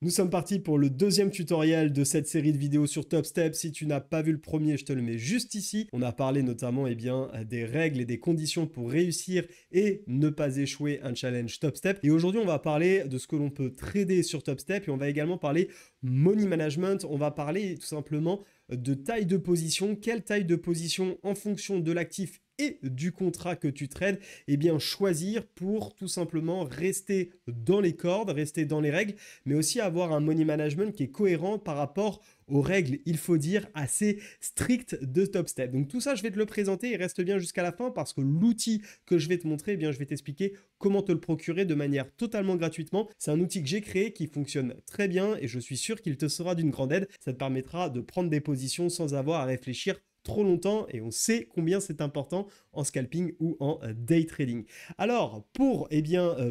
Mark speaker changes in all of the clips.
Speaker 1: Nous sommes partis pour le deuxième tutoriel de cette série de vidéos sur TopStep. Si tu n'as pas vu le premier, je te le mets juste ici. On a parlé notamment des règles et des conditions pour réussir et ne pas échouer un challenge TopStep. Et aujourd'hui, on va parler de ce que l'on peut trader sur TopStep et on va également parler money management. On va parler tout simplement de taille de position. Quelle taille de position en fonction de l'actif et du contrat que tu trades, eh bien choisir pour tout simplement rester dans les cordes, rester dans les règles, mais aussi avoir un money management qui est cohérent par rapport aux règles, il faut dire, assez strictes de TopStep. Donc tout ça, je vais te le présenter et reste bien jusqu'à la fin parce que l'outil que je vais te montrer, eh bien, je vais t'expliquer comment te le procurer de manière totalement gratuitement. C'est un outil que j'ai créé qui fonctionne très bien et je suis sûr qu'il te sera d'une grande aide. Ça te permettra de prendre des positions sans avoir à réfléchir trop longtemps et on sait combien c'est important en scalping ou en day trading. Alors, pour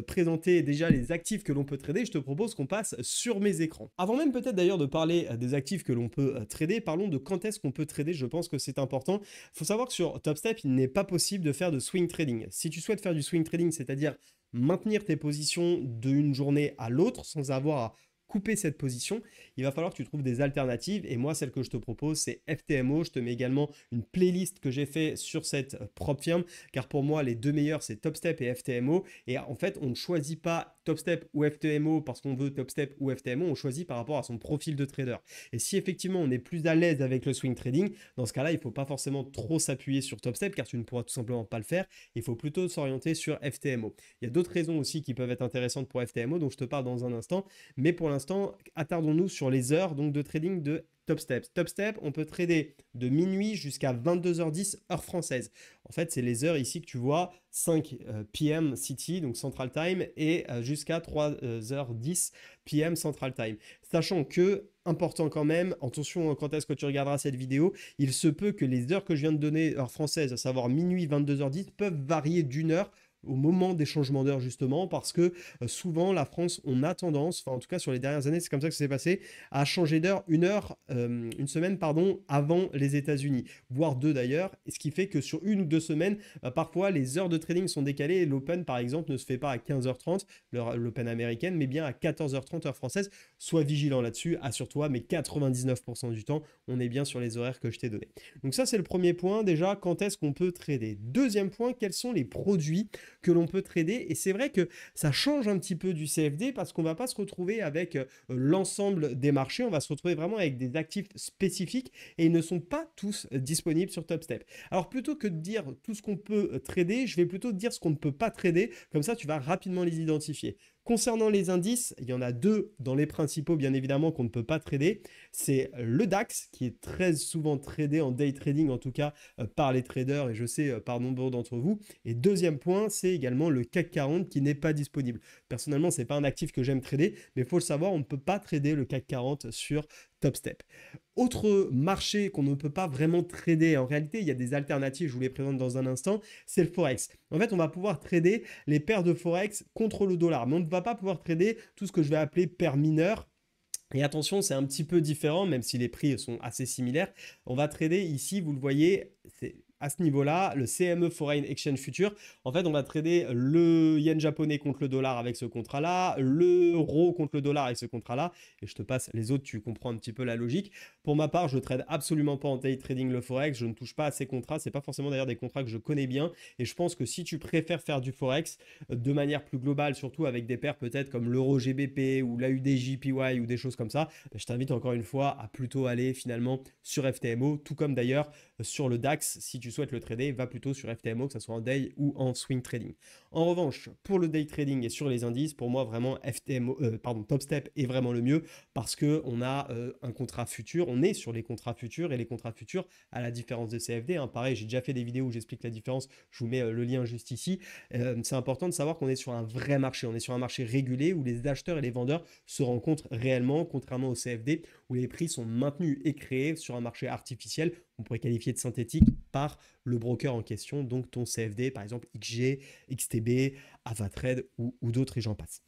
Speaker 1: présenter déjà les actifs que l'on peut trader, je te propose qu'on passe sur mes écrans. Avant même peut-être d'ailleurs de parler des actifs que l'on peut trader, parlons de quand est-ce qu'on peut trader, je pense que c'est important. Il faut savoir que sur TopStep, il n'est pas possible de faire de swing trading. Si tu souhaites faire du swing trading, c'est-à-dire maintenir tes positions d'une journée à l'autre sans avoir à couper cette position, il va falloir que tu trouves des alternatives et moi celle que je te propose c'est FTMO. Je te mets également une playlist que j'ai fait sur cette propre firme car pour moi les deux meilleurs c'est TopStep et FTMO et en fait on ne choisit pas TopStep ou FTMO parce qu'on veut TopStep ou FTMO, on choisit par rapport à son profil de trader. Et si effectivement on est plus à l'aise avec le swing trading, dans ce cas-là il ne faut pas forcément trop s'appuyer sur TopStep car tu ne pourras tout simplement pas le faire, il faut plutôt s'orienter sur FTMO. Il y a d'autres raisons aussi qui peuvent être intéressantes pour FTMO dont je te parle dans un instant, mais pour l'instant attardons-nous sur les heures donc de trading de TopStep. TopStep, on peut trader de minuit jusqu'à 22h10 heure française. En fait, c'est les heures ici que tu vois, 5 p.m. City, donc Central Time, et jusqu'à 3h10 p.m. Central Time. Sachant que, important quand même, attention quand est-ce que tu regarderas cette vidéo, il se peut que les heures que je viens de donner, heure française, à savoir minuit, 22h10, peuvent varier d'une heure au moment des changements d'heure justement parce que souvent la France on a tendance, enfin en tout cas sur les dernières années c'est comme ça que ça s'est passé, à changer d'heure une semaine pardon avant les États-Unis, voire deux d'ailleurs, ce qui fait que sur une ou deux semaines parfois les heures de trading sont décalées et l'open par exemple ne se fait pas à 15h30 l'open américaine mais bien à 14h30 heure française. Sois vigilant là-dessus, assure-toi, mais 99% du temps on est bien sur les horaires que je t'ai donnés. Donc ça c'est le premier point déjà, quand est-ce qu'on peut trader. Deuxième point, quels sont les produits que l'on peut trader. Et c'est vrai que ça change un petit peu du CFD parce qu'on ne va pas se retrouver avec l'ensemble des marchés, on va se retrouver vraiment avec des actifs spécifiques et ils ne sont pas tous disponibles sur TopStep. Alors plutôt que de dire tout ce qu'on peut trader, je vais plutôt te dire ce qu'on ne peut pas trader, comme ça tu vas rapidement les identifier. Concernant les indices, il y en a deux dans les principaux, bien évidemment, qu'on ne peut pas trader. C'est le DAX, qui est très souvent tradé en day trading, en tout cas par les traders, et je sais par nombre d'entre vous. Et deuxième point, c'est également le CAC 40 qui n'est pas disponible. Personnellement, ce n'est pas un actif que j'aime trader, mais il faut le savoir, on ne peut pas trader le CAC 40 sur TopStep. Autre marché qu'on ne peut pas vraiment trader, en réalité, il y a des alternatives, je vous les présente dans un instant, c'est le Forex. En fait, on va pouvoir trader les paires de Forex contre le dollar, mais on ne va pas pouvoir trader tout ce que je vais appeler paires mineures. Et attention, c'est un petit peu différent, même si les prix sont assez similaires. On va trader ici, vous le voyez, c'est à ce niveau-là, le CME Foreign Exchange Future. En fait, on va trader le yen japonais contre le dollar avec ce contrat-là, l'euro contre le dollar avec ce contrat-là. Et je te passe les autres, tu comprends un petit peu la logique. Pour ma part, je ne trade absolument pas en day trading le Forex. Je ne touche pas à ces contrats. Ce n'est pas forcément d'ailleurs des contrats que je connais bien. Et je pense que si tu préfères faire du Forex de manière plus globale, surtout avec des paires peut-être comme l'euro GBP ou l'AUDJPY ou des choses comme ça, je t'invite encore une fois à plutôt aller finalement sur FTMO, tout comme d'ailleurs sur le DAX. Si tu souhaites le trader, va plutôt sur FTMO, que ce soit en day ou en swing trading. En revanche, pour le day trading et sur les indices, pour moi vraiment TopStep est vraiment le mieux parce qu'on a un contrat futur, on est sur les contrats futurs et les contrats futurs, à la différence de CFD, hein, pareil, j'ai déjà fait des vidéos où j'explique la différence, je vous mets le lien juste ici. C'est important de savoir qu'on est sur un vrai marché, on est sur un marché régulé où les acheteurs et les vendeurs se rencontrent réellement, contrairement au CFD où les prix sont maintenus et créés sur un marché artificiel, on pourrait qualifier de synthétique, par le broker en question, donc ton CFD, par exemple XG, XTB, Avatrade ou d'autres et j'en passe.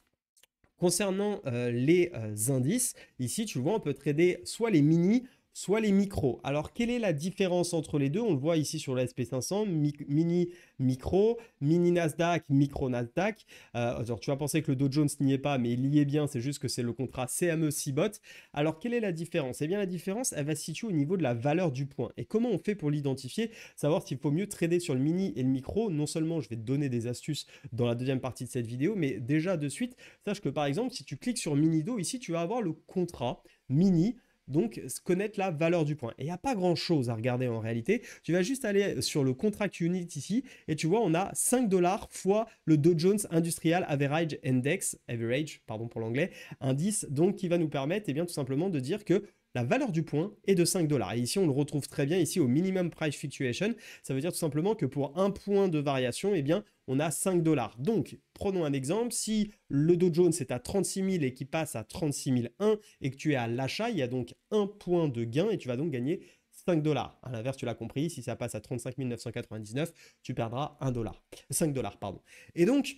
Speaker 1: Concernant les indices, ici tu vois on peut trader soit les mini, soit les micros. Alors, quelle est la différence entre les deux? On le voit ici sur le SP500, mini, micro, mini Nasdaq, micro Nasdaq. Alors, tu vas penser que le Dow Jones n'y est pas, mais il y est bien, c'est juste que c'est le contrat CME CBOT. Alors, quelle est la différence? Eh bien, la différence, elle va se situer au niveau de la valeur du point. Et comment on fait pour l'identifier? Savoir s'il faut mieux trader sur le mini et le micro. Non seulement je vais te donner des astuces dans la deuxième partie de cette vidéo, mais déjà de suite, sache que par exemple, si tu cliques sur Minido, ici, tu vas avoir le contrat mini, donc connaître la valeur du point. Et il n'y a pas grand chose à regarder en réalité. Tu vas juste aller sur le contract unit ici et tu vois on a 5 dollars fois le Dow Jones Industrial Average Index, average pardon pour l'anglais, indice, donc qui va nous permettre bien tout simplement de dire que la valeur du point est de 5 dollars. Et ici, on le retrouve très bien ici au minimum price fluctuation. Ça veut dire tout simplement que pour un point de variation, bien, on a 5 dollars. Donc, prenons un exemple. Si le Dow Jones est à 36 000 et qui passe à 36 001 et que tu es à l'achat, il y a donc un point de gain et tu vas donc gagner 5 dollars. À l'inverse, tu l'as compris, si ça passe à 35 999, tu perdras 1 dollar. 5 dollars, pardon. Et donc,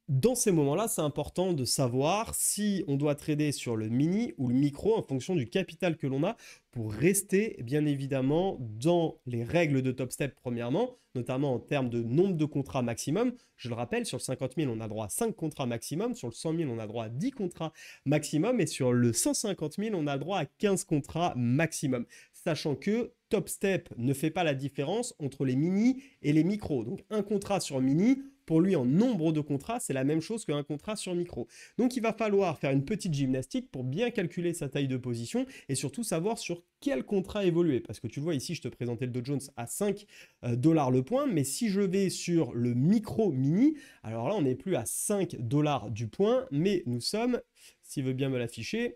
Speaker 1: dans ces moments-là, c'est important de savoir si on doit trader sur le mini ou le micro en fonction du capital que l'on a pour rester bien évidemment dans les règles de Top Step premièrement, notamment en termes de nombre de contrats maximum. Je le rappelle, sur le 50 000, on a droit à 5 contrats maximum, sur le 100 000, on a droit à 10 contrats maximum et sur le 150 000, on a droit à 15 contrats maximum. Sachant que Top Step ne fait pas la différence entre les mini et les micros. Donc un contrat sur mini, pour lui en nombre de contrats, c'est la même chose qu'un contrat sur micro. Donc il va falloir faire une petite gymnastique pour bien calculer sa taille de position et surtout savoir sur quel contrat évoluer. Parce que tu le vois ici, je te présentais le Dow Jones à 5 dollars le point, mais si je vais sur le micro mini, alors là on n'est plus à 5 dollars du point, mais nous sommes, s'il veut bien me l'afficher,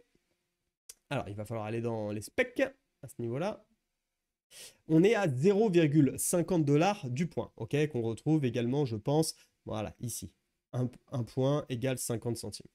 Speaker 1: alors il va falloir aller dans les specs à ce niveau-là. On est à 0,50 dollars du point, ok, qu'on retrouve également, je pense, voilà, ici. Un point égale 50 centimes.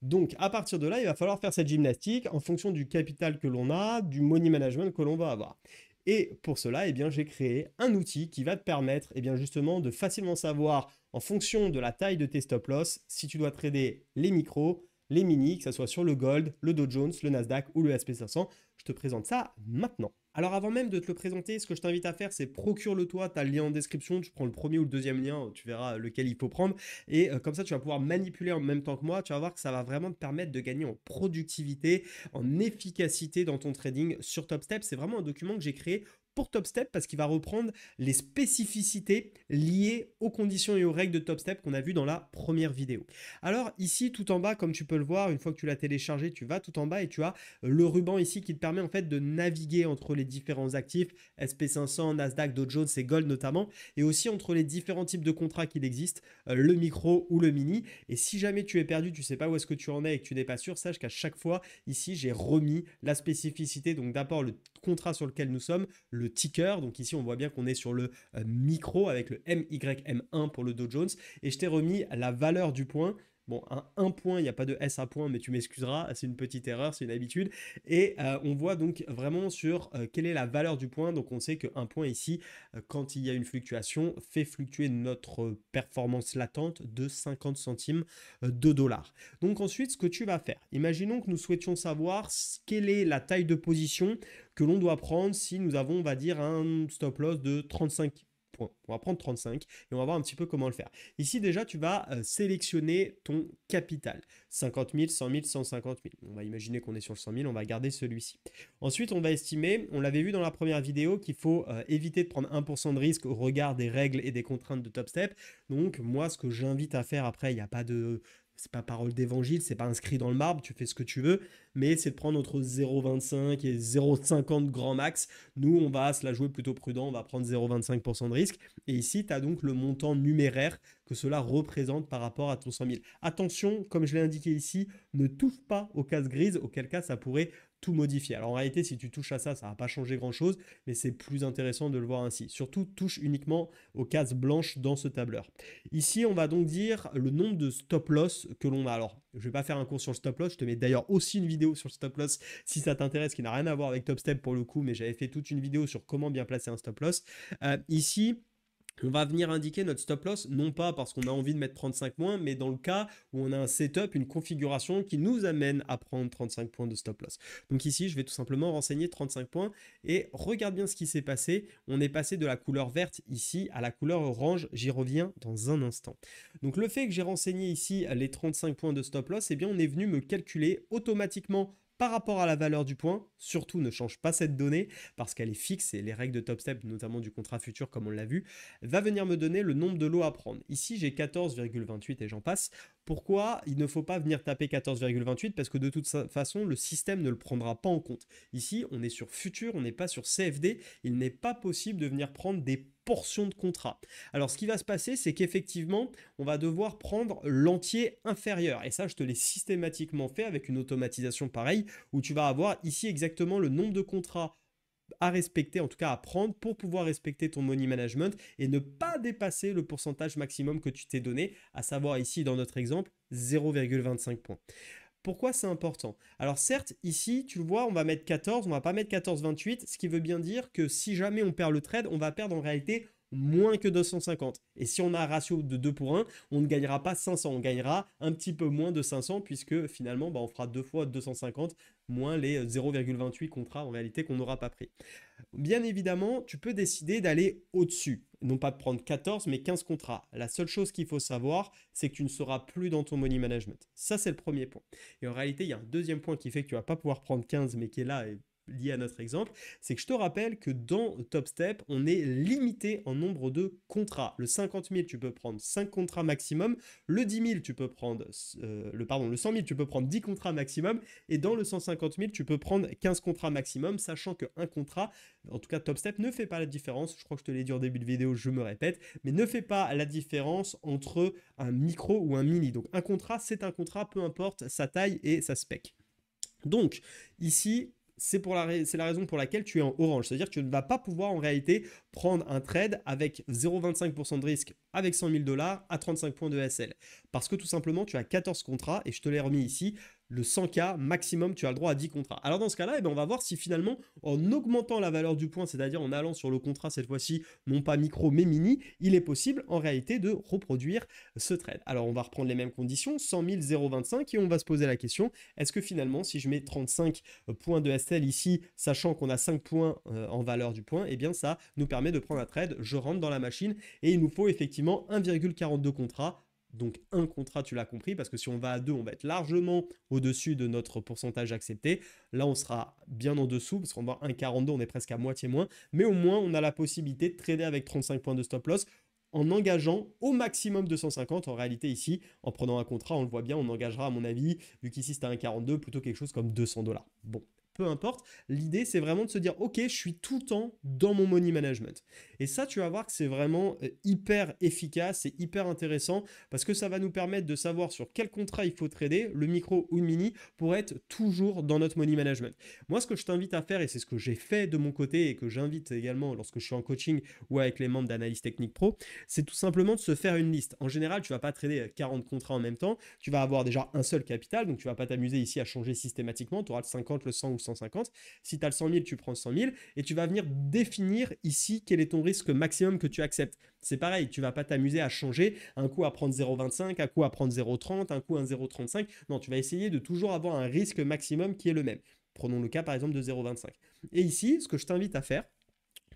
Speaker 1: Donc, à partir de là, il va falloir faire cette gymnastique en fonction du capital que l'on a, du money management que l'on va avoir. Et pour cela, j'ai créé un outil qui va te permettre justement de facilement savoir, en fonction de la taille de tes stop loss, si tu dois trader les micros, les mini, que ce soit sur le Gold, le Dow Jones, le Nasdaq ou le SP500. Je te présente ça maintenant. Alors avant même de te le présenter, ce que je t'invite à faire, c'est procure-le toi, tu as le lien en description, tu prends le premier ou le deuxième lien, tu verras lequel il faut prendre. Et comme ça, tu vas pouvoir manipuler en même temps que moi, tu vas voir que ça va vraiment te permettre de gagner en productivité, en efficacité dans ton trading sur Top Step. C'est vraiment un document que j'ai créé pour Top Step parce qu'il va reprendre les spécificités liées aux conditions et aux règles de Top Step qu'on a vu dans la première vidéo. Alors ici, tout en bas, comme tu peux le voir, une fois que tu l'as téléchargé, tu vas tout en bas et tu as le ruban ici qui te permet en fait de naviguer entre les différents actifs, SP500, Nasdaq, Dow Jones et Gold notamment, et aussi entre les différents types de contrats qu'il existe, le micro ou le mini. Et si jamais tu es perdu, tu sais pas où est-ce que tu en es et que tu n'es pas sûr, sache qu'à chaque fois, ici, j'ai remis la spécificité, donc d'abord le contrat sur lequel nous sommes, le ticker, donc ici on voit bien qu'on est sur le micro avec le MYM1 pour le Dow Jones, et je t'ai remis la valeur du point. Bon, un point, il n'y a pas de S à point, mais tu m'excuseras, c'est une petite erreur, c'est une habitude. Et on voit donc vraiment sur quelle est la valeur du point. Donc on sait qu'un point ici, quand il y a une fluctuation, fait fluctuer notre performance latente de 50 centimes de dollars. Donc ensuite, ce que tu vas faire, imaginons que nous souhaitions savoir quelle est la taille de position que l'on doit prendre si nous avons, on va dire, un stop loss de 35 points. On va prendre 35 et on va voir un petit peu comment le faire. Ici, déjà, tu vas sélectionner ton capital. 50 000, 100 000, 150 000. On va imaginer qu'on est sur le 100 000, on va garder celui-ci. Ensuite, on va estimer, on l'avait vu dans la première vidéo, qu'il faut éviter de prendre 1% de risque au regard des règles et des contraintes de Top Step. Donc, moi, ce que j'invite à faire après, il n'y a pas de... C'est pas parole d'évangile, c'est pas inscrit dans le marbre, tu fais ce que tu veux, mais c'est de prendre entre 0,25 et 0,50 grand max. Nous, on va se la jouer plutôt prudent, on va prendre 0,25% de risque. Et ici, tu as donc le montant numéraire que cela représente par rapport à ton 100 000. Attention, comme je l'ai indiqué ici, ne touche pas aux cases grises, auquel cas ça pourrait tout modifier. Alors en réalité, si tu touches à ça, ça ne va pas changer grand-chose, mais c'est plus intéressant de le voir ainsi. Surtout, touche uniquement aux cases blanches dans ce tableur. Ici, on va donc dire le nombre de stop loss que l'on a. Alors, je ne vais pas faire un cours sur le stop loss, je te mets d'ailleurs aussi une vidéo sur le stop loss si ça t'intéresse, qui n'a rien à voir avec Top Step pour le coup, mais j'avais fait toute une vidéo sur comment bien placer un stop loss. Ici, On va venir indiquer notre stop loss, non pas parce qu'on a envie de mettre 35 points, mais dans le cas où on a un setup, une configuration qui nous amène à prendre 35 points de stop loss. Donc ici, je vais tout simplement renseigner 35 points et regarde bien ce qui s'est passé. On est passé de la couleur verte ici à la couleur orange. J'y reviens dans un instant. Donc le fait que j'ai renseigné ici les 35 points de stop loss, eh bien on est venu me calculer automatiquement par rapport à la valeur du point. Surtout ne change pas cette donnée parce qu'elle est fixe et les règles de top step, notamment du contrat futur comme on l'a vu, va venir me donner le nombre de lots à prendre. Ici j'ai 14,28 et j'en passe. Pourquoi il ne faut pas venir taper 14,28? Parce que de toute façon le système ne le prendra pas en compte. Ici on est sur futur, on n'est pas sur CFD, il n'est pas possible de venir prendre des portions de contrat. Alors ce qui va se passer, c'est qu'effectivement on va devoir prendre l'entier inférieur et ça je te l'ai systématiquement fait avec une automatisation pareille où tu vas avoir ici exactement le nombre de contrats à respecter, en tout cas à prendre pour pouvoir respecter ton money management et ne pas dépasser le pourcentage maximum que tu t'es donné, à savoir ici dans notre exemple 0,25 points. Pourquoi c'est important? Alors certes, ici, tu le vois, on va mettre 14, on va pas mettre 14,28, ce qui veut bien dire que si jamais on perd le trade, on va perdre en réalité moins que 250. Et si on a un ratio de 2 pour 1, on ne gagnera pas 500, on gagnera un petit peu moins de 500 puisque finalement, on fera 2 fois 250 moins les 0,28 contrats en réalité qu'on n'aura pas pris. Bien évidemment, tu peux décider d'aller au-dessus, non pas de prendre 14 mais 15 contrats. La seule chose qu'il faut savoir, c'est que tu ne seras plus dans ton money management. Ça, c'est le premier point. Et en réalité, il y a un deuxième point qui fait que tu ne vas pas pouvoir prendre 15 mais qui est là et lié à notre exemple, c'est que je te rappelle que dans Top Step, on est limité en nombre de contrats. Le 50 000, tu peux prendre 5 contrats maximum. Le 10 000, tu peux prendre, le 100 000, tu peux prendre 10 contrats maximum. Et dans le 150 000, tu peux prendre 15 contrats maximum, sachant qu'un contrat, en tout cas Top Step, ne fait pas la différence. Je crois que je te l'ai dit en début de vidéo, je me répète, mais ne fait pas la différence entre un micro ou un mini. Donc un contrat, c'est un contrat, peu importe sa taille et sa spec. Donc ici, c'est la raison pour laquelle tu es en orange. C'est-à-dire que tu ne vas pas pouvoir en réalité prendre un trade avec 0,25% de risque avec 100 000 $ à 35 points de SL. Parce que tout simplement, tu as 14 contrats et je te l'ai remis ici. Le 100K maximum, tu as le droit à 10 contrats. Alors dans ce cas-là, on va voir si finalement, en augmentant la valeur du point, c'est-à-dire en allant sur le contrat cette fois-ci, non pas micro mais mini, il est possible en réalité de reproduire ce trade. Alors on va reprendre les mêmes conditions, 100 000, 0,25 et on va se poser la question, est-ce que finalement, si je mets 35 points de SL ici, sachant qu'on a 5 points en valeur du point, eh bien ça nous permet de prendre un trade, je rentre dans la machine et il nous faut effectivement 1,42 contrats. Donc un contrat, tu l'as compris, parce que si on va à 2, on va être largement au-dessus de notre pourcentage accepté. Là, on sera bien en dessous, parce qu'on va à 1,42, on est presque à moitié moins. Mais au moins, on a la possibilité de trader avec 35 points de stop loss en engageant au maximum 250. En réalité, ici, en prenant un contrat, on le voit bien, on engagera, à mon avis, vu qu'ici c'était 1,42, plutôt quelque chose comme 200 $. Bon. Peu importe, l'idée c'est vraiment de se dire ok, je suis tout le temps dans mon money management. Et ça, tu vas voir que c'est vraiment hyper efficace et hyper intéressant parce que ça va nous permettre de savoir sur quel contrat il faut trader, le micro ou le mini, pour être toujours dans notre money management. Moi, ce que je t'invite à faire, et c'est ce que j'ai fait de mon côté et que j'invite également lorsque je suis en coaching ou avec les membres d'Analyse Technique Pro, c'est tout simplement de se faire une liste. En général, tu ne vas pas trader 40 contrats en même temps, tu vas avoir déjà un seul capital, donc tu ne vas pas t'amuser ici à changer systématiquement, tu auras le 50, le 100 ou 150. Si tu as le 100 000, tu prends le 100 000 et tu vas venir définir ici quel est ton risque maximum que tu acceptes. C'est pareil, tu ne vas pas t'amuser à changer, un coup à prendre 0,25, un coup à prendre 0,30, un coup un 0,35. Non, tu vas essayer de toujours avoir un risque maximum qui est le même. Prenons le cas par exemple de 0,25. Et ici, ce que je t'invite à faire,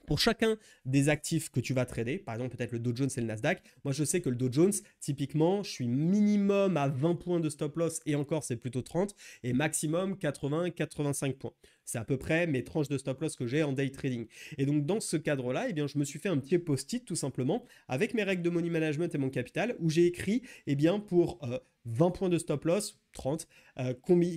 Speaker 1: pour chacun des actifs que tu vas trader, par exemple peut-être le Dow Jones et le Nasdaq, moi je sais que le Dow Jones, typiquement, je suis minimum à 20 points de stop loss et encore c'est plutôt 30 et maximum 80-85 points. C'est à peu près mes tranches de stop loss que j'ai en day trading. Et donc dans ce cadre-là, eh bien, je me suis fait un petit post-it tout simplement avec mes règles de money management et mon capital où j'ai écrit eh bien, pour 20 points de stop loss, 30,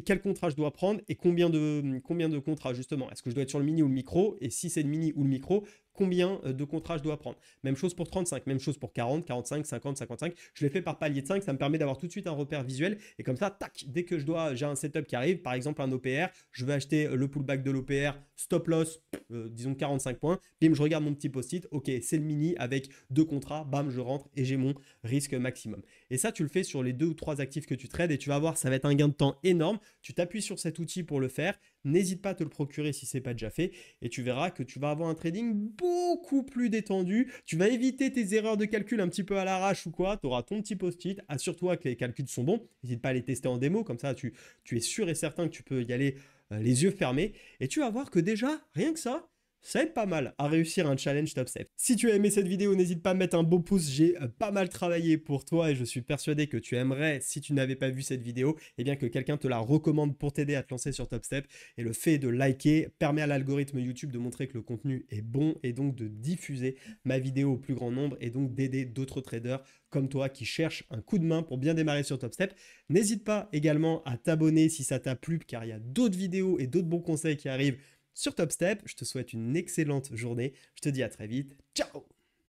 Speaker 1: quel contrat je dois prendre et combien de contrats justement. Est-ce que je dois être sur le mini ou le micro? Et si c'est le mini ou le micro, combien de contrats je dois prendre? Même chose pour 35, même chose pour 40, 45, 50, 55. Je l'ai fait par palier de 5, ça me permet d'avoir tout de suite un repère visuel. Et comme ça, tac, dès que j'ai un setup qui arrive, par exemple un OPR, je vais acheter le pullback de l'OPR, stop loss, disons 45 points, bim, je regarde mon petit post-it, ok, c'est le mini avec 2 contrats, bam, je rentre et j'ai mon risque maximum. Et ça, tu le fais sur les 2 ou 3 actifs que tu trades et tu vas voir, ça va être un gain de temps énorme. Tu t'appuies sur cet outil pour le faire. n'hésite pas à te le procurer si c'est pas déjà fait et tu verras que tu vas avoir un trading beaucoup plus détendu. Tu vas éviter tes erreurs de calcul un petit peu à l'arrache ou quoi. Tu auras ton petit post-it. Assure-toi que les calculs sont bons. N'hésite pas à les tester en démo. Comme ça, tu es sûr et certain que tu peux y aller les yeux fermés. Et tu vas voir que déjà, rien que ça aide pas mal à réussir un challenge Top Step. Si tu as aimé cette vidéo, n'hésite pas à mettre un beau pouce, j'ai pas mal travaillé pour toi et je suis persuadé que tu aimerais, si tu n'avais pas vu cette vidéo, eh bien que quelqu'un te la recommande pour t'aider à te lancer sur Top Step. Et le fait de liker permet à l'algorithme YouTube de montrer que le contenu est bon et donc de diffuser ma vidéo au plus grand nombre et donc d'aider d'autres traders comme toi qui cherchent un coup de main pour bien démarrer sur Top Step. N'hésite pas également à t'abonner si ça t'a plu car il y a d'autres vidéos et d'autres bons conseils qui arrivent sur Top Step. Je te souhaite une excellente journée. Je te dis à très vite. Ciao!